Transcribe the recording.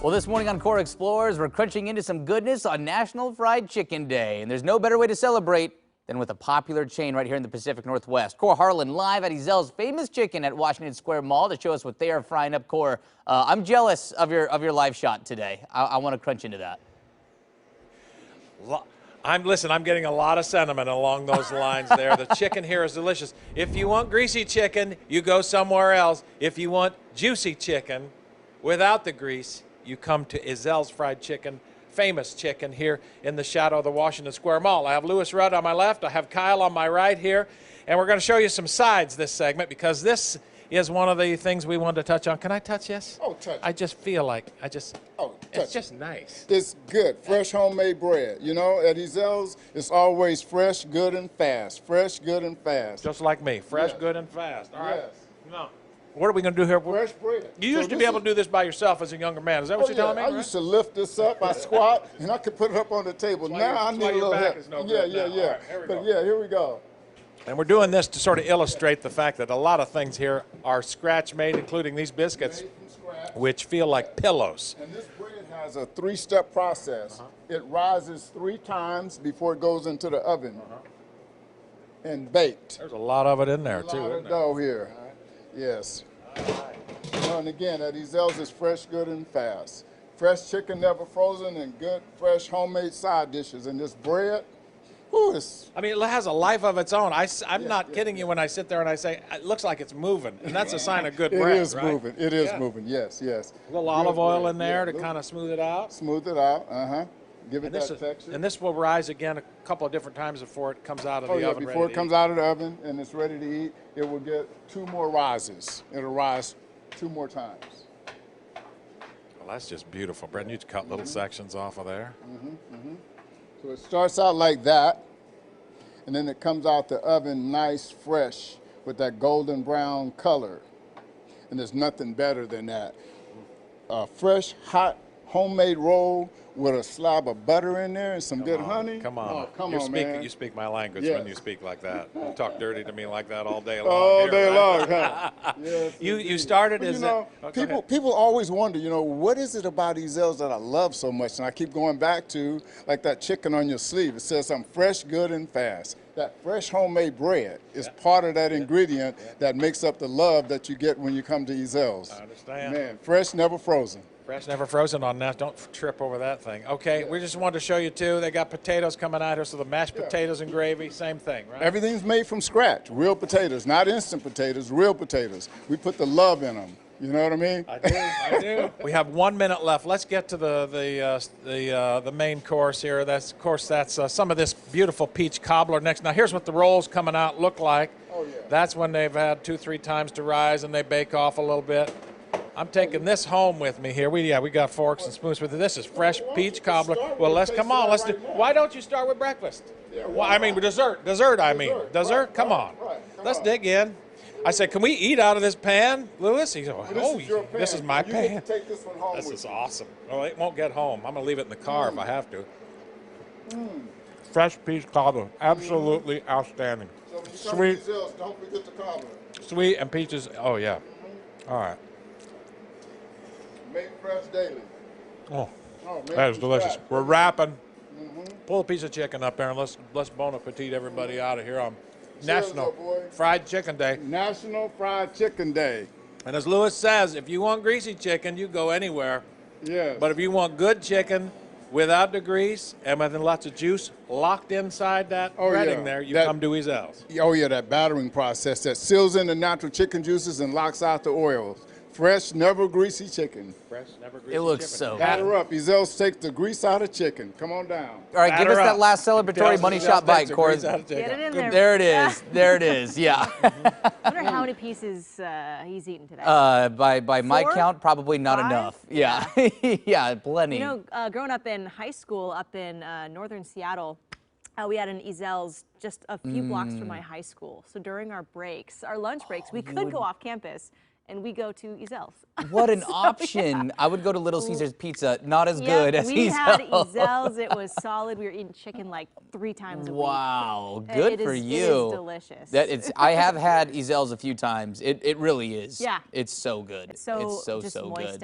Well, this morning on Kohr Explorers, we're crunching into some goodness on National Fried Chicken Day. And there's no better way to celebrate than with a popular chain right here in the Pacific Northwest. Kohr Harlan live at Ezell's famous chicken at Washington Square Mall to show us what they are frying up. Kohr, I'm jealous of your live shot today. I want to crunch into that. Listen, I'm getting a lot of sentiment along those lines there. The chicken here is delicious. If you want greasy chicken, you go somewhere else. If you want juicy chicken without the grease, you come to Ezell's Fried Chicken, famous chicken here in the shadow of the Washington Square Mall. I have Lewis Rudd on my left. I have Kyle on my right here. And we're going to show you some sides this segment because this is one of the things we wanted to touch on. Can I touch this? Oh, touch it. I just feel like it's just nice. It's good. Fresh homemade bread. You know, at Ezell's, it's always fresh, good, and fast. Fresh, good, and fast. Just like me. Fresh, Yes. good, and fast. All right. Yes. No. What are we going to do here? Fresh bread. You used to be able to do this by yourself as a younger man. Is that what you're telling me? I used to lift this up, I squat, and I could put it up on the table. Now I need a little help. Yeah. All right, But yeah, here we go. And we're doing this to sort of illustrate the fact that a lot of things here are scratch made, including these biscuits, Made from scratch. which feel like pillows. And this bread has a three-step process. It rises 3 times before it goes into the oven and baked. There's a lot of it in there, A too, lot isn't of there? dough here. Yes. And again, at Ezell's is fresh, good, and fast. Fresh chicken, never frozen, and good, fresh, homemade side dishes. And this bread, whew, it's I mean, it has a life of its own. I'm not kidding you when I sit there and I say, it looks like it's moving, and that's a sign of good bread, It is right? moving. It is Yeah. moving. Yes, yes. A little olive oil bread, in there yeah, to kind of smooth it out. smooth it out. Give it And this, that texture. and this will rise again a couple of different times before it comes out of Oh the yeah, oven. before ready it to comes eat. out of the oven and it's ready to eat, it will get 2 more rises. It'll rise 2 more times. Well, that's just beautiful. Brett, you cut little sections off of there. So it starts out like that, and then it comes out the oven nice, fresh, with that golden brown color. And there's nothing better than that. A fresh, hot, homemade roll with a slab of butter in there and some good honey. Come on. Oh, come you on, speak, man. You speak my language Yes. when you speak like that. You talk dirty to me like that all day long. All here, day right? long, huh? Yes, You indeed. started But, as you know, people always wonder, you know, what is it about Ezell's that I love so much? And I keep going back to, like that chicken on your sleeve. It says something fresh, good, and fast. That fresh homemade bread is part of that ingredient that makes up the love that you get when you come to Ezell's. I understand. Man, fresh, never frozen. Fresh, never frozen on that. Don't trip over that thing. Okay, we just wanted to show you too. They got potatoes coming out here, so the mashed potatoes and gravy, same thing, right? Everything's made from scratch. Real potatoes, not instant potatoes, real potatoes. We put the love in them. You know what I mean? I do. We have 1 minute left. Let's get to the main course here. Of course, that's some of this beautiful peach cobbler next. Now, here's what the rolls coming out look like. Oh, yeah. That's when they've had 2-3 times to rise and they bake off a little bit. I'm taking this home with me here. We got forks and spoons with it. This is fresh peach cobbler. Well, let's come on. Let's do. Why don't you start with breakfast? Well, I mean dessert. Dessert. Come on. Let's dig in. I said, can we eat out of this pan, Lewis? He said, oh, this is my You pan. get to take this one home This with is you. awesome. Well, it won't get home. I'm going to leave it in the car if I have to. Fresh peach cobbler. Absolutely outstanding. So when you come Sweet. to Ezell's, don't forget the cobbler. Sweet and peaches. Oh, yeah. All right. Make fresh daily. Oh, Oh, made that is from delicious. scratch. We're wrapping. Pull a piece of chicken up there and let's bon appetit everybody out of here on National old boy. Fried Chicken Day. National Fried Chicken Day. And as Lewis says, if you want greasy chicken, you go anywhere. Yes. But if you want good chicken without the grease and with lots of juice locked inside that breading yeah. there, you That- come to Ezell's. Oh yeah, that battering process that seals in the natural chicken juices and locks out the oils. Fresh, never greasy chicken. Fresh, never greasy It looks chicken. so good. Batter up. Ezell's takes the grease out of chicken. Come on down. All right, give Batter us that up. last celebratory money shot bite, Kohr. Get Get it in there. There it is. There it is. Yeah. I wonder how many pieces he's eaten today. By my 4? count, probably not 5? enough. Yeah. Yeah, plenty. You know, growing up in high school up in northern Seattle, we had an Ezell's just a few blocks from my high school. So during our breaks, our lunch breaks, we could go off campus and we go to Ezell's. What an option. Yeah. I would go to Little Caesars Pizza. Not as good as we had Ezell's. Ezell's. It was solid. We were eating chicken like 3 times a week. Wow, good for you. It is delicious. I have had Ezell's a few times. It really is. Yeah. It's so good. So it's so just good. moist